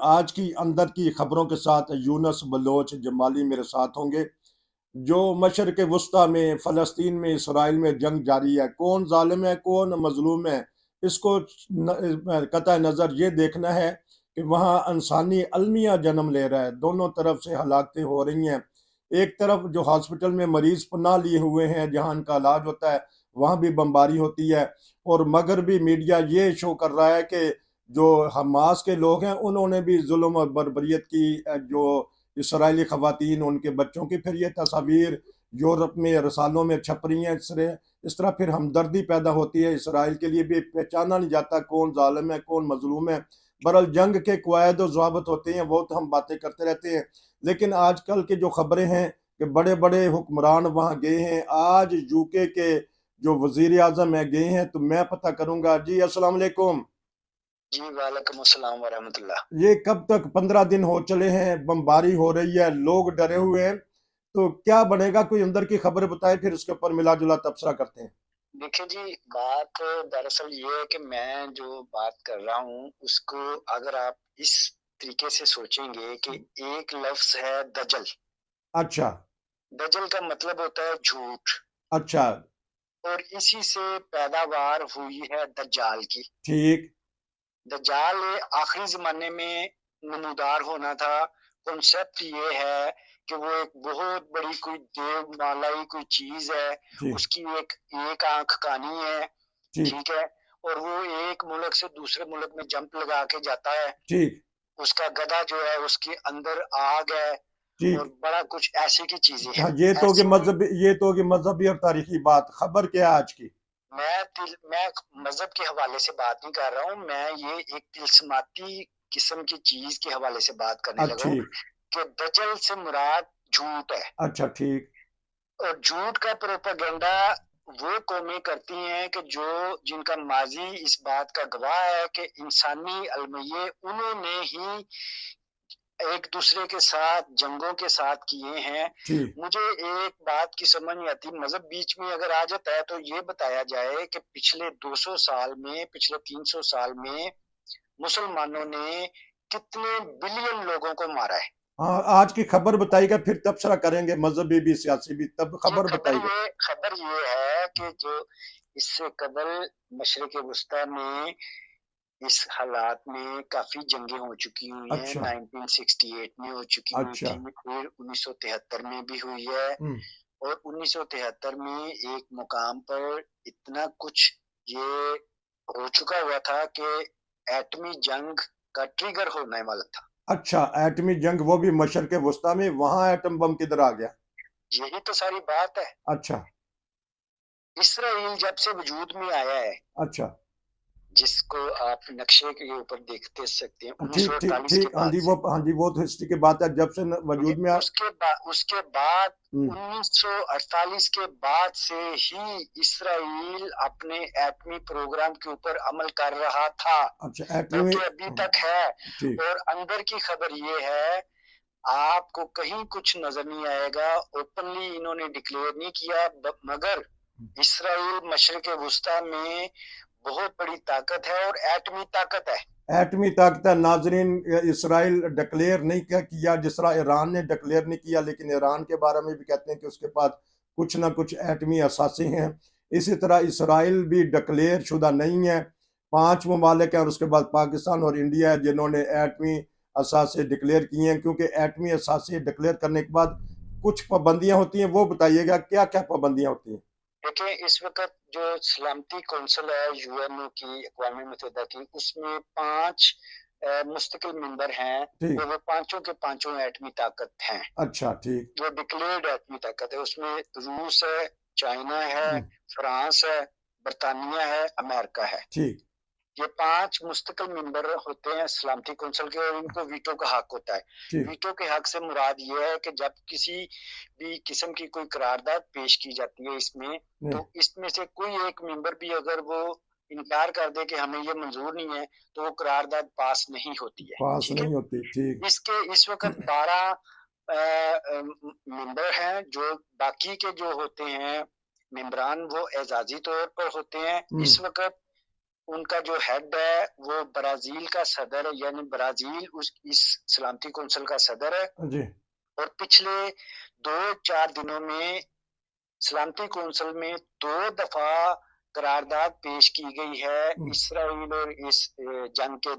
आज की अंदर की खबरों के साथ यूनस बलोच जमाली मेरे साथ होंगे। जो मशरक़ वस्ता में फ़लस्तीन में इसराइल में जंग जारी है, कौन ज़ालिम है कौन मज़लूम है, इसको कतई नज़र ये देखना है कि वहाँ इंसानी अलमिया जन्म ले रहा है। दोनों तरफ से हलाकतें हो रही हैं। एक तरफ जो हॉस्पिटल में मरीज़ पनाह लिए हुए हैं, जहाँ इनका इलाज होता है, वहाँ भी बमबारी होती है। और मगरबी मीडिया ये शो कर रहा है कि जो हमास के लोग हैं उन्होंने भी जुल्म और बर्बरियत की, जो इसराइली ख़वातीन उनके बच्चों की, फिर ये तस्वीर यूरोप में रसालों में छप रही हैं। इस तरह फिर हमदर्दी पैदा होती है। इसराइल के लिए भी पहचाना नहीं जाता कौन जालिम है कौन मजलूम है। बहरहाल जंग के कवायद और ज़वाबित होते हैं, वो तो हम बातें करते रहते हैं। लेकिन आजकल की जो खबरें हैं कि बड़े बड़े हुक्मरान वहाँ गए हैं। आज यूके के जो वजीर आजम है गए हैं, तो मैं पता करूंगा। जी अस्सलाम वालेकुम। जी वालेकुम अस्सलाम वरहमतुल्लाह। ये कब तक? 15 दिन हो चले हैं, बमबारी हो रही है, लोग डरे हुए हैं। तो क्या बनेगा? कोई अंदर की खबर बताए, फिर उसके ऊपर मिला जुला तबसरा करते हैं। देखिए जी, बात दरअसल ये है कि मैं जो बात कर रहा हूँ उसको अगर आप इस तरीके से सोचेंगे कि एक लफ्ज है दजल। अच्छा। दजल का मतलब होता है झूठ, अच्छा। और इसी से पैदावार हुई है दज्जाल की। ठीक। दज्जाल आखिरी जमाने में नमूदार होना था। कॉन्सेप्ट ये है कि वो एक बहुत बड़ी कोई देवमालाई कोई चीज है। जी। उसकी एक एक आंख कानी है, ठीक। ठीक है। और वो एक मुल्क से दूसरे मुल्क में जंप लगा के जाता है। ठीक। उसका गधा जो है उसके अंदर आग है, और ठीक। बड़ा कुछ ऐसे की चीजें हैं। हाँ, ये तो कि ऐसी मजहबी, ये तो कि मजहबी और तारीखी बात। खबर क्या है आज की? मैं मजहब के हवाले से बात नहीं कर रहा हूँ, मैं ये एक तिलस्माती किस्म की चीज के हवाले से बात करने लगा हूँ ठीक। कि दजल से मुराद झूठ है। अच्छा। ठीक। और झूठ का प्रोपेगेंडा वो कौमें करती हैं कि जो जिनका माजी इस बात का गवाह है कि इंसानी अलमिये उन्होंने ही एक दूसरे के साथ जंगों के साथ किए हैं। ठीक। मुझे एक बात की समझ नहीं आती, मजहब बीच में अगर आ जाता है तो ये बताया जाए कि पिछले 200 साल में, पिछले 300 साल में मुसलमानों ने कितने बिलियन लोगों को मारा है। हाँ, आज की खबर बताइएगा, फिर तबसरा करेंगे, मजहबी भी सियासी भी। तब जी, खबर बताइएगा। खबर ये है कि जो इससे कबल मशरिक वस्ता में इस हालात में काफी जंगें हो चुकी हुई हैं। अच्छा। 1968 में हो चुकी हुई अच्छा। थी, फिर 1973 में भी हुई है। हम्म। और 1973 में एक मुकाम पर इतना कुछ ये हो चुका हुआ था कि एटमी जंग का ट्रिगर होने वाला था। अच्छा, एटमी जंग, वो भी मशरक़ वस्ता में? वहां एटम बम किधर आ गया? यही तो सारी बात है। अच्छा। इसराइल जब से वजूद में आया है, अच्छा। जिसको आप नक्शे के ऊपर देखते सकते हैं, ठीक ठीक 1948 के ठीक। हाँ बाद जी, से। वो, हाँ जी, वो तो हिस्ट्री की बात है, जब से वजूद में उसके बाद हम्म। 1948 के बाद से ही इसराइल अपने एटमी प्रोग्राम के ऊपर अमल कर रहा था, अच्छा, एटमी। बल्कि अभी तक है। ठीक। और अंदर की खबर ये है, आपको कहीं कुछ नजर नहीं आएगा, ओपनली इन्होंने डिक्लेयर नहीं किया, मगर इसराइल मशरिक वस्ता में बहुत बड़ी ताकत है और एटमी ताकत है। एटमी ताकत नाजरीन, इसराइल डिक्लेयर नहीं किया, जिस तरह ईरान ने डिक्लेयर नहीं किया, लेकिन ईरान के बारे में भी कहते हैं कि उसके पास कुछ ना कुछ एटमी असासे हैं। इसी तरह इसराइल भी डिक्लेयर शुदा नहीं है। 5 ममालिक हैं और उसके बाद पाकिस्तान और इंडिया है जिन्होंने एटमी असासे डिक्लेयर किए हैं। क्योंकि एटमी असासे डिक्लेयर करने के बाद कुछ पाबंदियां होती हैं, वो बताइएगा क्या क्या पाबंदियां होती हैं। देखिए, इस वक्त जो सलामती कौंसिल है यूएनओ की, अक़वाम मुत्तहिदा की, उसमें 5 मुस्तकिल मेंबर हैं, ठीक। और वो पांचों के पांचों एटमी ताकत हैं। अच्छा। ठीक। जो डिक्लेयर्ड एटमी ताकत है उसमें रूस है, चाइना है, हम्म। फ्रांस है, बरतानिया है, अमेरिका है। ठीक। ये 5 मुस्तकिल मेंबर होते हैं सलामती कौंसिल के, और इनको वीटो का हक होता है। ठीक। वीटो के हक से मुराद ये है कि जब किसी भी किस्म की कोई करारदाद पेश की जाती है इसमें, नहीं, तो इसमें से कोई एक मेंबर भी अगर वो इनकार कर दे कि हमें ये मंजूर नहीं है, तो वो करारदाद पास नहीं होती है। पास ठीक है। नहीं होती। ठीक। इसके इस वक्त 12 मेंबर हैं। जो बाकी के जो होते हैं मेंबरान, वो एजाजी तौर पर होते हैं। हम्म। इस वक्त उनका जो हेड है वो ब्राजील का सदर है, यानी ब्राजील इस सलामती कौंसिल का सदर है। जी। और पिछले 2-4 दिनों में सलामती कौंसिल में 2 दफा करारदाद पेश की गई है इसराइल और इस जंग के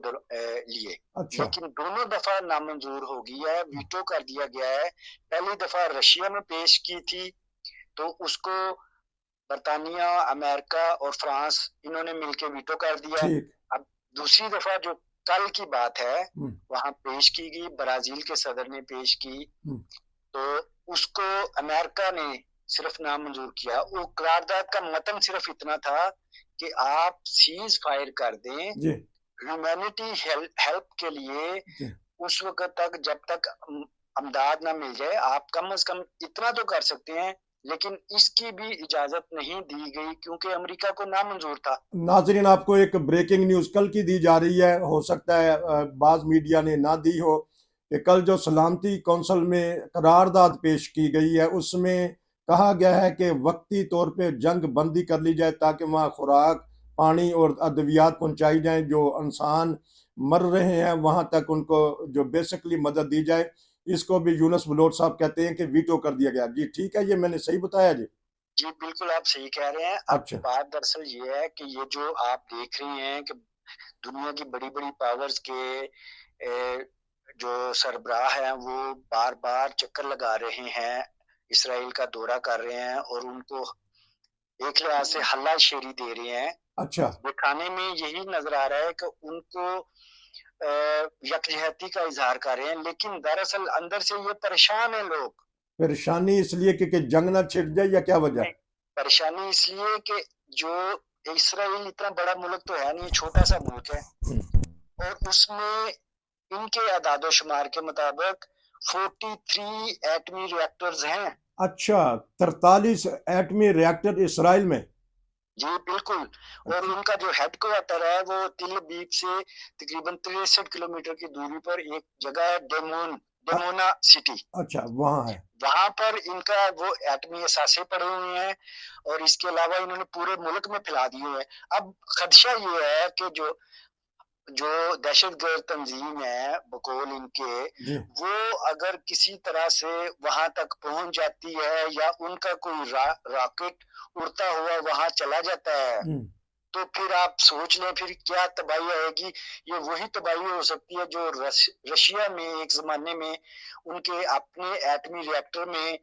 लिए, अच्छा। लेकिन दोनों दफा नामंजूर हो गई है, वीटो कर दिया गया है। पहली दफा रशिया में पेश की थी तो उसको बर्तानिया, अमेरिका और फ्रांस इन्होंने मिलकर वीटो कर दिया। ठीक। अब दूसरी दफा जो कल की बात है वहां पेश की गई, ब्राजील के सदर ने पेश की, तो उसको अमेरिका ने सिर्फ नामंजूर किया। वो करारदाद का मतन सिर्फ इतना था कि आप सीज फायर कर दें ह्यूमैनिटी हेल्प के लिए उस वक्त तक, जब तक अमदाद ना मिल जाए। आप कम से कम इतना तो कर सकते हैं, लेकिन इसकी भी इजाजत नहीं दी गई क्योंकि अमेरिका को नामंजूर था। नाजरीन, आपको एक ब्रेकिंग न्यूज कल की दी जा रही है, हो सकता है बाज मीडिया ने ना दी हो, कि कल जो सलामती कौंसिल में करारदाद पेश की गई है उसमें कहा गया है कि वक्ती तौर पे जंग बंदी कर ली जाए ताकि वहाँ खुराक, पानी और अद्वियात पहुँचाई जाएं। जो इंसान मर रहे हैं वहाँ तक उनको जो बेसिकली मदद दी जाए। इसको भी यूनुस बलोच साहब कहते हैं कि वीटो कर दिया गया। जी ठीक है, ये मैंने सही बताया जी? जी बिल्कुल, आप सही कह रहे हैं। अच्छा। अब बात दरअसल ये है कि ये जो आप देख रही हैं कि दुनिया की बड़ी बड़ी पावर्स के जो सरबराह हैं वो बार बार चक्कर लगा रहे हैं, इसराइल का दौरा कर रहे हैं और उनको एक लिहाज से हल्ला शेरी दे रहे हैं। अच्छा। दिखाने में यही नजर आ रहा है कि उनको यकजहती का इजहार कर रहे हैं, लेकिन दरअसल अंदर से ये परेशान है लोग। परेशानी इसलिए कि जंग ना छिड़ जाए या क्या वजह? परेशानी इसलिए कि जो इसराइल इतना बड़ा मुल्क तो है नहीं, छोटा सा मुल्क है और उसमें इनके आदादो शुमार के मुताबिक 43 एटमी रिएक्टर्स हैं। अच्छा, 43 एटमी रिएक्टर इसराइल में? जी बिल्कुल। और उनका जो हेडक्वार्टर है वो तिल अवीव से तकरीबन 63 किलोमीटर की दूरी पर एक जगह है, डेमोना सिटी। अच्छा, वहाँ है। वहां पर इनका वो एटमी असासे पड़े हुए हैं और इसके अलावा इन्होंने पूरे मुल्क में फैला दिए हैं। अब खदशा ये है कि जो दहशतगर्द तंजीम है बकौल इनके, वो अगर किसी तरह से वहां तक पहुंच जाती है या उनका कोई रॉकेट उड़ता हुआ वहां चला जाता है तो फिर आप सोच लें फिर क्या तबाही आएगी। ये वही तबाही हो सकती है जो रशिया में एक जमाने में उनके अपने एटमी रिएक्टर में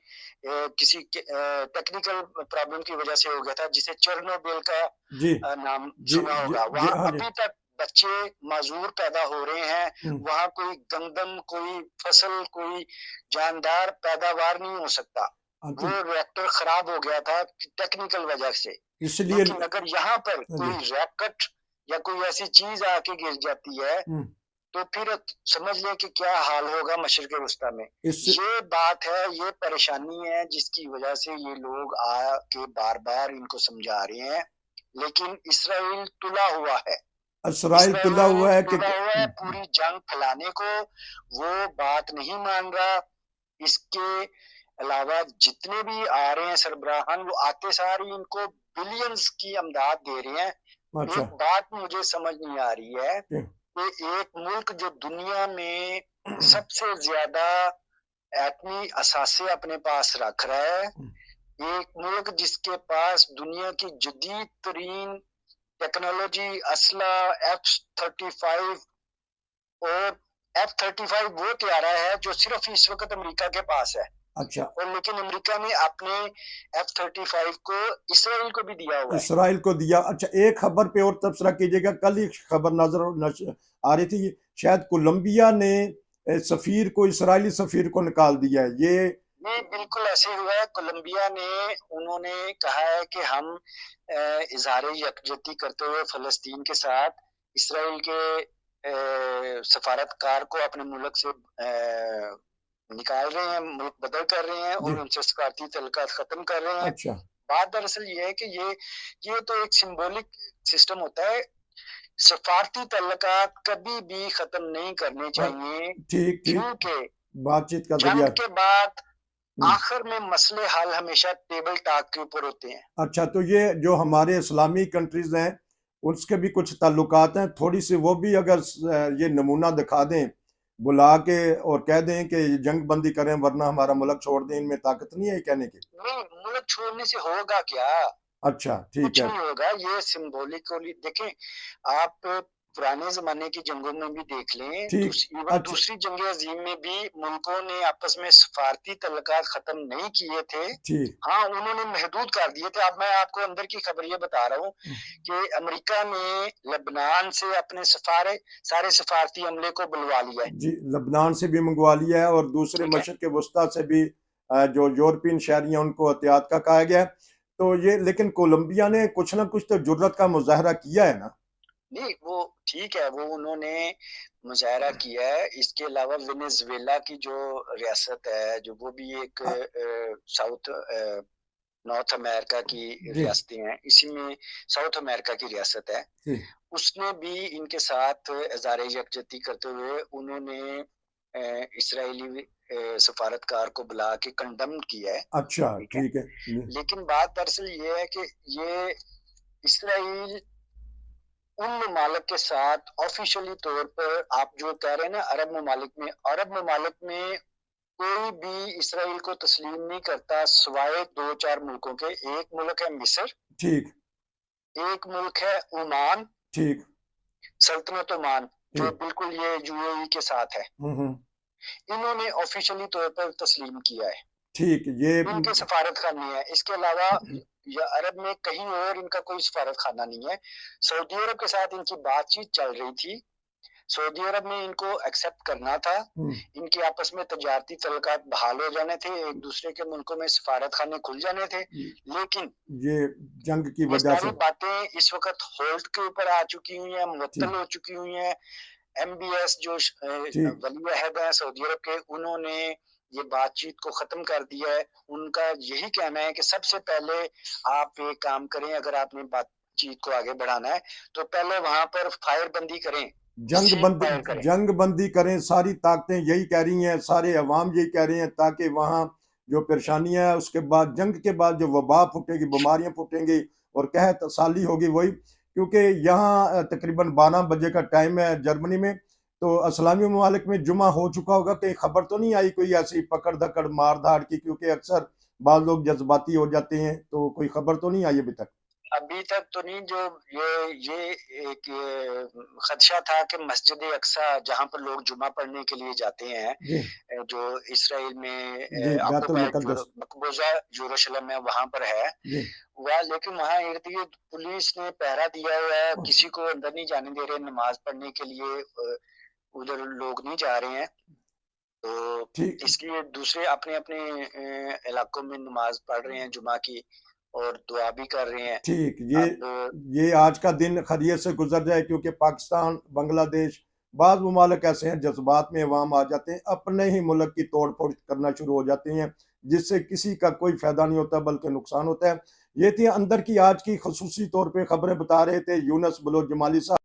किसी टेक्निकल प्रॉब्लम की वजह से हो गया था, जिसे चेरनोबिल का नाम सुना होगा। वहां अभी तक बच्चे माजूर पैदा हो रहे हैं, वहां कोई गंदम, कोई फसल, कोई जानदार पैदावार नहीं हो सकता। वो रिएक्टर खराब हो गया था टेक्निकल वजह से। इसलिए लेकिन अगर यहाँ पर कोई रॉकेट या कोई ऐसी चीज आके गिर जाती है तो फिर समझ लें कि क्या हाल होगा मशरिक वस्ता में। ये बात है, ये परेशानी है जिसकी वजह से ये लोग आके बार बार इनको समझा रहे हैं, लेकिन इसराइल तुला हुआ है। इसराइल तुला हुआ है कि पूरी जंग फैलाने को, वो बात नहीं मान रहा। इसके अलावा जितने भी आ रहे हैं सरबराहान, वो आते सारी इनको बिलियंस की अमदाद दे रहे हैं। अच्छा। एक बात मुझे समझ नहीं आ रही है कि एक मुल्क जो दुनिया में सबसे ज्यादा एटमी असासे अपने पास रख रहा है, एक मुल्क जिसके पास दुनिया की जदीद तरीन टेक्नोलॉजी, असला, F-35 और F-35 वो तैयारा है जो सिर्फ इस वक्त अमेरिका के पास है। अच्छा। और लेकिन अमेरिका ने अपने F-35 को इसराइल को भी दिया हुआ है। इसराइल को दिया। अच्छा, एक खबर पे और तबसरा कीजिएगा। कल ही खबर नजर आ रही थी, शायद कोलंबिया ने सफीर को, इसराइली सफीर को निकाल दिया है। ये बिल्कुल ऐसे हुआ है। कोलंबिया ने, उन्होंने कहा है कि हम इजहार यकजहती करते हुए फलस्तीन के साथ इसराइल के सफारतकार को अपने मुल्क से निकाल रहे हैं, मुल्क बदल कर रहे हैं और उनसे सफारती तल्लुकात खत्म कर रहे हैं। अच्छा। बात दरअसल ये है कि ये तो एक सिंबॉलिक सिस्टम होता है। सफारती तल्लुकात कभी भी खत्म नहीं करने चाहिए। ठीक, क्योंकि बातचीत का जंग के बाद आखिर में मसले हल हमेशा टेबल टॉक के ऊपर होते हैं। अच्छा, तो ये जो हमारे इस्लामी कंट्रीज हैं उसके भी कुछ ताल्लुकात हैं, थोड़ी सी वो भी अगर ये नमूना दिखा दें, बुला के और कह दें कि जंग बंदी करें वरना हमारा मुल्क छोड़ दें, इनमें ताकत नहीं है कहने की। नहीं, मुल्क छोड़ने से होगा क्या? अच्छा ठीक कुछ है। नहीं होगा, ये सिंबॉलिकली देखें। आप पुराने जमाने की जंगों में भी देख लें, ठीक। इवन अच्छा दूसरी जंग अजीम में भी मुल्कों ने आपस में सफारती तल्लुकात खत्म नहीं किए थे। ठीक। हाँ, उन्होंने महदूद कर दिए थे। अब मैं आपको अंदर की खबर ये बता रहा हूँ कि अमेरिका ने लेबनान से अपने सारे सफारती अमले को बुलवा लिया है। जी, लबनान से भी मंगवा लिया है और दूसरे ठीक है। मशरक़ वस्ता से भी जो यूरोपियन शहरी हैं उनको एहतियात का कहा गया है। तो ये लेकिन कोलंबिया ने कुछ ना कुछ तो जुर्रत का मुजाहरा किया है ना। नहीं, वो ठीक है, वो उन्होंने मुजाहरा किया है। इसके अलावा वेनेजुएला की जो रियासत है, जो वो भी एक साउथ नॉर्थ अमेरिका की जी रियासतें हैं, इसी में साउथ अमेरिका की रियासत है। जी। उसने भी इनके साथ इज़हार यकजहती करते हुए उन्होंने इसराइली सफारतकार को बुला के कंडम किया है। अच्छा ठीक है। ठीक है। लेकिन बात दरअसल ये है कि ये इसराइल उन ममालिक के साथ ऑफिशियली तौर पर, आप जो कह रहे हैं ना अरब ममालिक में कोई भी इसराइल को तस्लीम नहीं करता सिवाय 2-4 मुल्कों के। एक मुल्क है मिस्र, ठीक एक मुल्क है ओमान, ठीक सल्तनत ओमान, जो ठीक। बिल्कुल ये यूएई के साथ है। हम्म। इन्होंने ऑफिशियली तौर पर तस्लीम किया है, ठीक ये इनके सफारत खाने हैं। इसके अलावा या अरब में कहीं और इनका कोई सफारत खाना नहीं है। सऊदी अरब के साथ इनकी बातचीत चल रही थी। सऊदी अरब में इनको एक्सेप्ट करना था, इनके आपस में तजारती तल्लुकात बहाल हो जाने थे, एक दूसरे के मुल्कों में सफारत खाने खुल जाने थे। लेकिन ये जंग की ये वजह सारी से बातें इस वक्त होल्ड के ऊपर आ चुकी हुई हैं, मुअत्तल हो चुकी हुई हैं। एमबीएस जो ठीक। वली अहद है सऊदी अरब के, उन्होंने ये बातचीत को खत्म कर दिया है। उनका यही कहना है कि सबसे पहले आप एक काम करें, अगर आपने बातचीत को आगे बढ़ाना है तो पहले वहां पर फायर बंदी करें, सीज फायर करें। जंग बंदी करें, सारी ताकतें यही कह रही हैं, सारे अवाम यही कह रही हैं, ताकि वहाँ जो परेशानियां है उसके बाद जंग के बाद जो वबा फूटेगी, बीमारियां फूटेंगी और कह तसाली होगी वही। क्योंकि यहाँ तकरीबन 12 बजे का टाइम है जर्मनी में, तो इस्लामी ममालिक में जुमा हो चुका होगा, कहीं खबर तो नहीं आई कोई ऐसी पकड़ धकड़ मार धाड़ की, क्योंकि अक्सर बाद लोग जज्बाती हो जाते हैं, तो कोई खबर तो नहीं आई अभी तक। अभी तक तो नहीं। जो ये एक खदशा था कि मस्जिद अक्सा जहाँ पर लोग जुमा पढ़ने के लिए जाते हैं, जी जो इसराइल जी। में बैतुल ऑक्युपाइड जो मुकद्दस। मकबूजा यरूशलेम है वहां पर है जी। वह, लेकिन वहां इर्द गिर्द पुलिस ने पहरा दिया हुआ है, किसी को अंदर नहीं जाने दे रहे नमाज पढ़ने के लिए। उधर लोग नहीं जा रहे हैं, तो ठीक इसलिए दूसरे अपने अपने इलाकों में नमाज पढ़ रहे हैं जुमा की, और दुआ भी कर रहे हैं। ठीक। अब ये आज का दिन खैरियत से गुजर जाए, क्योंकि पाकिस्तान, बांग्लादेश, बाद ममालिक ऐसे हैं जज्बात में अवाम आ जाते हैं, अपने ही मुल्क की तोड़ फोड़ करना शुरू हो जाते हैं, जिससे किसी का कोई फायदा नहीं होता बल्कि नुकसान होता है। ये थी अंदर की आज की खसूसी तौर पे खबरें बता रहे थे यूनस बलोच जमाली साहब।